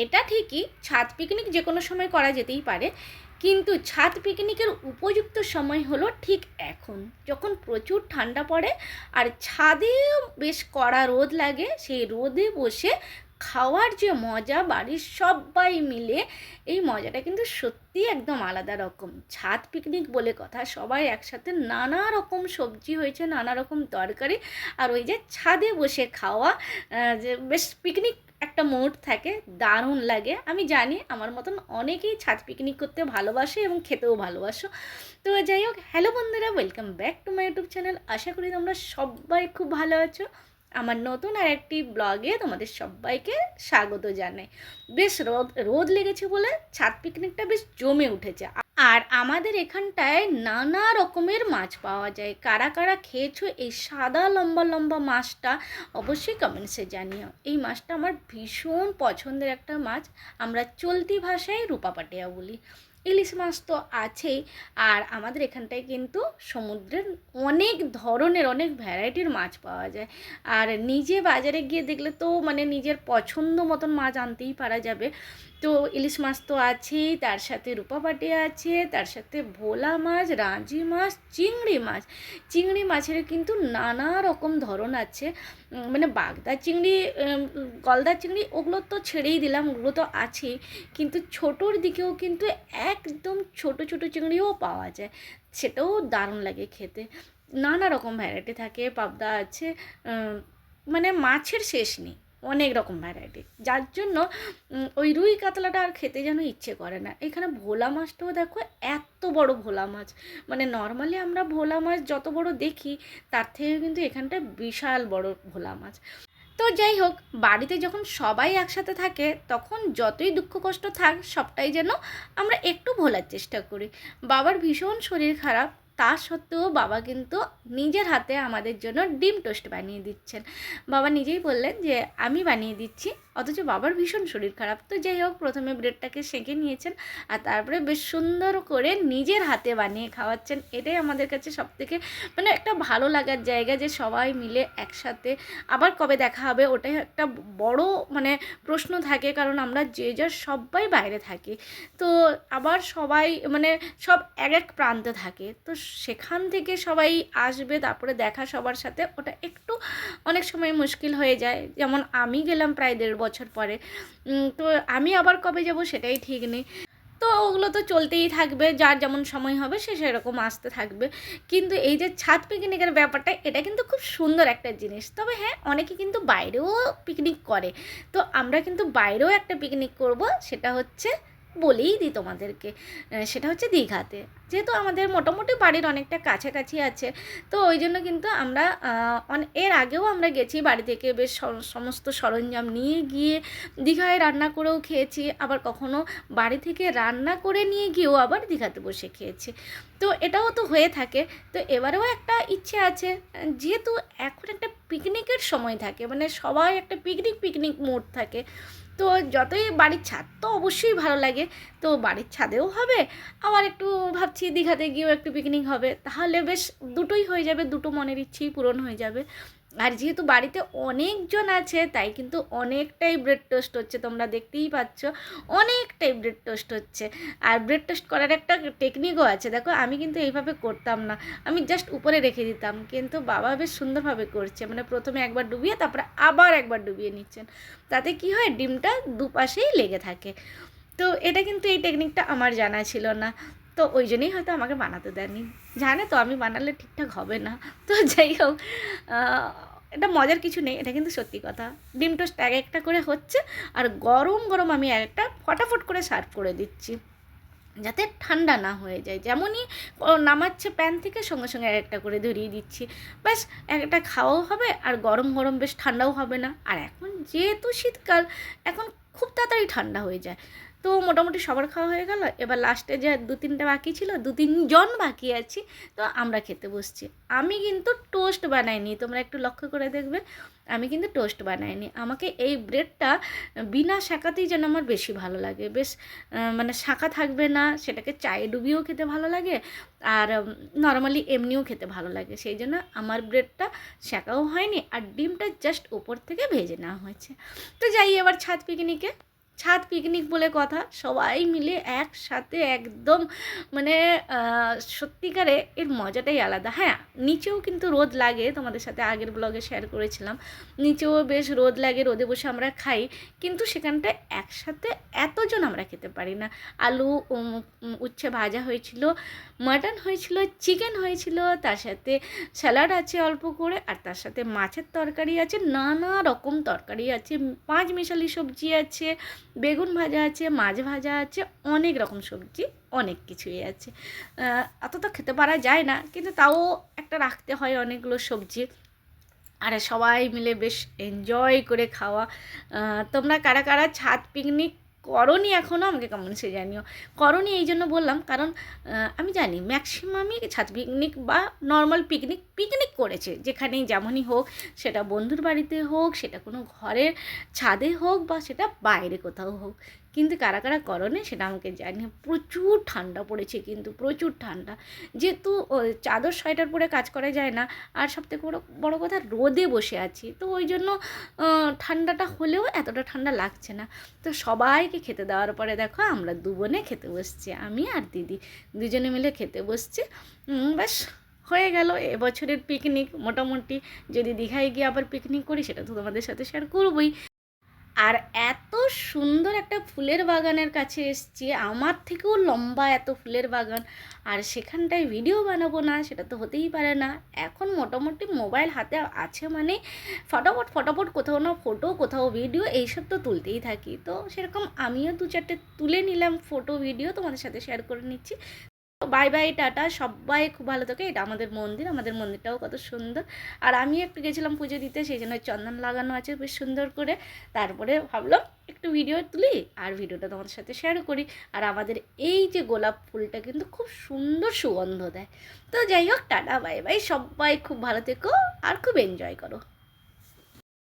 এটা ঠিকই ছাদ পিকনিক যে কোনো সময় করা যেতেই পারে, কিন্তু ছাদ পিকনিকের উপযুক্ত সময় হলো ঠিক এখন, যখন প্রচুর ঠান্ডা পড়ে আর ছাদেও বেশ কড়া রোদ লাগে। সেই রোদে বসে খাওয়ার যে মজা, বাড়ির সবাই মিলে, এই মজাটা কিন্তু সত্যিই একদম আলাদা রকম। ছাদ পিকনিক বলে কথা, সবাই একসাথে, নানা রকম সবজি হয়েছে, নানা রকম তরকারি, আর ওই যে ছাদে বসে খাওয়া, যে বেশ পিকনিক একটা মুড থাকে, দারুণ লাগে। আমি জানি আমার মতন অনেকেই ছাদ পিকনিক করতে ভালোবাসে এবং খেতেও ভালোবাসো। তো যাই হোক, হ্যালো বন্ধুরা, welcome back to my YouTube channel. আশা করি তোমরা সবাই খুব ভালো আছো। আমার নতুন আর একটি ব্লগে তোমাদের সবাইকে স্বাগত জানাই। বেশ রোদ রোদ লেগেছে বলে ছাদ পিকনিকটা বেশ জমে উঠেছে। আর আমাদের এখানটায় নানা রকমের মাছ পাওয়া যায়। কারা কারা খেয়েছো এই সাদা লম্বা লম্বা মাছটা, অবশ্যই কমেন্টসে জানিও। এই মাছটা আমার ভীষণ পছন্দের একটা মাছ, আমরা চলতি ভাষায় রূপা পাটিয়া বলি। ইলিশ মাছ তো আছেই, আর আমাদের এখানটায় কিন্তু সমুদ্রের অনেক ধরনের, অনেক ভ্যারাইটির মাছ পাওয়া যায়। আর নিজে বাজারে গিয়ে দেখলে তো মানে নিজের পছন্দ মতন মাছ আনতেই পারা যাবে। তো ইলিশ মাছ তো আছেই, তার সাথে রূপা পাটিয়া আছে, তার সাথে ভোলা মাছ, রাঁজি মাছ, চিংড়ি মাছ। চিংড়ি মাছের কিন্তু নানা রকম ধরন আছে, মানে বাগদা চিংড়ি, গলদা চিংড়ি, ওগুলো তো ছেড়েই দিলাম, ওগুলো তো আছেই, কিন্তু ছোটোর দিকেও কিন্তু একদম ছোট ছোট চিংড়িও পাওয়া যায়, সেটাও দারুণ লাগে খেতে। নানা রকম ভ্যারাইটি থাকে, পাবদা আছে, মানে মাছের শেষ নেই, অনেক রকম ভ্যারাইটি, যার জন্য ওই রুই কাতলাটা আর খেতে যেন ইচ্ছে করে না। এখানে ভোলা মাছটাও দেখো, এত বড় ভোলা মাছ, মানে নর্মালি আমরা ভোলা মাছ যত বড় দেখি তার থেকে কিন্তু এখানটা বিশাল বড় ভোলা মাছ। তো যাই হোক, বাড়িতে যখন সবাই একসাথে থাকে তখন যতই দুঃখ কষ্ট থাক সবটাই যেন আমরা একটু ভোলার চেষ্টা করি। বাবার ভীষণ শরীর খারাপ, তা সত্ত্বেও বাবা কিন্তু নিজের হাতে আমাদের জন্য ডিম টোস্ট বানিয়ে দিচ্ছেন। বাবা নিজেই বললেন যে আমি বানিয়ে দিচ্ছি, অথচ বাবার ভীষণ শরীর খারাপ। তো যাই হোক, প্রথমে ব্রেডটাকে সেঁকে নিয়েছেন আর তারপরে বেশ সুন্দর করে নিজের হাতে বানিয়ে খাওয়াচ্ছেন। এটাই আমাদের কাছে সবথেকে মানে একটা ভালো লাগার জায়গা, যে সবাই মিলে একসাথে। আবার কবে দেখা হবে ওটাই একটা বড় মানে প্রশ্ন থাকে, কারণ আমরা যে যার সবাই বাইরে থাকি। তো আবার সবাই মানে সব এক এক প্রান্তে থাকে, তো সেখান থেকে সবাই আসবে তারপরে দেখা সবার সাথে, ওটা একটু অনেক সময় মুশকিল হয়ে যায়। যেমন আমি গেলাম প্রায় 1.5 বছর পরে, তো আমি আবার কবে যাব সেটাই ঠিক নেই। তো ওগুলো তো চলতেই থাকবে, যার যেমন সময় হবে সে সেরকম আসতে থাকবে। কিন্তু এই যে ছাদ পিকনিকের ব্যাপারটা, এটা কিন্তু খুব সুন্দর একটা জিনিস। তবে হ্যাঁ, অনেকে কিন্তু বাইরেও পিকনিক করে, তো আমরা কিন্তু বাইরেও একটা পিকনিক করব, সেটা হচ্ছে বলেই দিই তোমাদেরকে, সেটা হচ্ছে দীঘাতে। যেহেতু আমাদের মোটামুটি বাড়ির অনেকটা কাছাকাছি আছে, তো ওই জন্য কিন্তু আমরা এর আগেও আমরা গেছি, বাড়ি থেকে বেশ সমস্ত সরঞ্জাম নিয়ে গিয়ে দীঘায় রান্না করেও খেয়েছি, আবার কখনো বাড়ি থেকে রান্না করে নিয়ে গিয়েও আবার দীঘাতে বসে খেয়েছি। তো এটাও তো হয়ে থাকে। তো এবারেও একটা ইচ্ছে আছে, যেহেতু এখন একটা পিকনিকের সময় থাকে, মানে সবাই একটা পিকনিক পিকনিক মুড থাকে, তো যতই বাড়ির ছাদ তো অবশ্যই ভালো লাগে, তো বাড়ির ছাদেও হবে, আবার একটু ভাবছি দীঘাতে গিয়েও একটু পিকনিক হবে, তাহলে বেশ দুটোই হয়ে যাবে, দুটো মনের ইচ্ছেই পূরণ হয়ে যাবে। আর যেহেতু বাড়িতে অনেকজন আছে, তাই কিন্তু অনেকটাই ব্রেড টোস্ট হচ্ছে, তোমরা দেখতেই পাচ্ছ, অনেকটাই ব্রেড টোস্ট হচ্ছে। আর ব্রেড টোস্ট করার একটা টেকনিকও আছে, দেখো আমি কিন্তু এইভাবে করতাম না, আমি জাস্ট উপরে রেখে দিতাম, কিন্তু বাবা বেশ সুন্দরভাবে করছে, মানে প্রথমে একবার ডুবিয়ে তারপরে আবার একবার ডুবিয়ে নিচ্ছেন, তাতে কি হয় ডিমটা দুপাশেই লেগে থাকে। তো এটা কিন্তু এই টেকনিকটা আমার জানা ছিল না, তো ওই জন্যই হয়তো আমাকে বানাতে দেয়নি। জানে তো আমি বানালে ঠিকঠাক হবে না। তো যাই হোক, এটা মজার কিছু নেই, এটা কিন্তু সত্যি কথা। ডিম টোস্ট এক একটা করে হচ্ছে, আর গরম গরম আমি এক একটা ফটাফট করে সার্ভ করে দিচ্ছি, যাতে ঠান্ডা না হয়ে যায়। যেমনই নামাচ্ছে প্যান থেকে সঙ্গে সঙ্গে এক একটা করে ধরিয়ে দিচ্ছি, ব্যাস একটা খাওয়াও হবে আর গরম গরম বেশ ঠান্ডাও হবে না। আর এখন যেহেতু শীতকাল, এখন খুব তাড়াতাড়ি ঠান্ডা হয়ে যায়। তো মোটামুটি সবার খাওয়া হয়ে গেল, এবার লাস্টে যে 2-3টা বাকি ছিল, 2-3 জন বাকি আছি, তো আমরা খেতে বসছি। আমি কিন্তু টোস্ট বানাইনি, তোমরা একটু লক্ষ্য করে দেখবে, আমি কিন্তু টোস্ট বানাইনি। আমাকে এই ব্রেডটা বিনা শাঁকাতেই যেন আমার বেশি ভালো লাগে, বেশ মানে শাঁকা থাকবে না, সেটাকে চায়ে ডুবিয়েও খেতে ভালো লাগে, আর নর্মালি এমনিও খেতে ভালো লাগে, সেই জন্য আমার ব্রেডটা শাঁকাও হয়নি, আর ডিমটা জাস্ট ওপর থেকে ভেজে নেওয়া হয়েছে। তো যাই এবার ছাদ পিকনিকে। ছাদ পিকনিক বলে কথা, সবাই মিলে একসাথে একদম মানে সত্যিকারে এর মজাটাই আলাদা। হ্যাঁ, নিচেও কিন্তু রোদ লাগে, তোমাদের সাথে আগের ব্লগে শেয়ার করেছিলাম, নিচেও বেশ রোদ লাগে, রোদে বসে আমরা খাই, কিন্তু সেখানটায় একসাথে এতজন আমরা খেতে পারি না। আলু উচ্ছে ভাজা হয়েছিল, মাটন হয়েছিল, চিকেন হয়েছিল, তার সাথে স্যালাড আছে অল্প করে, আর তার সাথে মাছের তরকারি আছে, নানা রকম তরকারি আছে, পাঁচ মিশালি সবজি আছে, বেগুন ভাজা আছে, মাছ ভাজা আছে, অনেক রকম সবজি, অনেক কিছুই আছে। অত তো খেতে পারা যায় না, কিন্তু তাও একটা রাখতে হয় অনেকগুলো সবজি। আর সবাই মিলে বেশ এনজয় করে খাওয়া। তোমরা কারা কারা ছাদ পিকনিক করনি এখনও আমাকে কমেন্টসে জানিও। করনি এই জন্য বললাম, কারণ আমি জানি ম্যাক্সিমামই ছাদ পিকনিক বা নর্মাল পিকনিক করেছে, যেখানেই যেমনই হোক, সেটা বন্ধুর বাড়িতে হোক, সেটা কোনো ঘরের ছাদে হোক, বা সেটা বাইরে কোথাও হোক। কিন্তু কারা কারা করনি সেটা আমাকে জানিও। প্রচুর ঠান্ডা পড়েছে, কিন্তু প্রচুর ঠান্ডা, যেহেতু চাদর সোয়েটার পরে কাজ করা যায় না, আর সবথেকে বড় কথা রোদে বসে আছি, তো ওই জন্য ঠান্ডাটা হলেও এতটা ঠান্ডা লাগছে না। তো সবাইকে খেতে দেওয়ার পরে দেখো আমরা দু বোনে খেতে বসছি, আমি আর দিদি দুজনে মিলে খেতে বসছি। ব্যাস হয়ে গেল এবছরের পিকনিক মোটামুটি। যদি দীঘায় গিয়ে আবার পিকনিক করি সেটা তো তোমাদের সাথে শেয়ার করবোই। আর এত সুন্দর একটা ফুলের বাগানের কাছে এসছি, আমার থেকেও লম্বা এত ফুলের বাগান, আর সেখানটায় ভিডিও বানাবো না সেটা তো হতেই পারে না। এখন মোটামুটি মোবাইল হাতে আছে মানে ফটাফট কোথাও না ফটো, কোথাও ভিডিও, এইসব তো তুলতেই থাকি। তো সেরকম আমিও দু চারটে তুলে নিলাম ফটো ভিডিও, তোমাদের সাথে শেয়ার করে নিচ্ছি। বাই বাই, টাটা, সবাই খুব ভালো থাকে। এটা আমাদের মন্দিরটাও কত সুন্দর। আর আমি একটু গেছিলাম পুজো দিতে, সেই জন্য চন্দন লাগানো আছে বেশ সুন্দর করে। তারপরে ভাবলাম একটু ভিডিও তুলি আর ভিডিওটা তোমাদের সাথে শেয়ার করি। আর আমাদের এই যে গোলাপ ফুলটা কিন্তু খুব সুন্দর সুগন্ধ দেয়। তো যাই হোক, টাটা বাই বাই, সবাই খুব ভালো থেকো আর খুব এনজয় করো।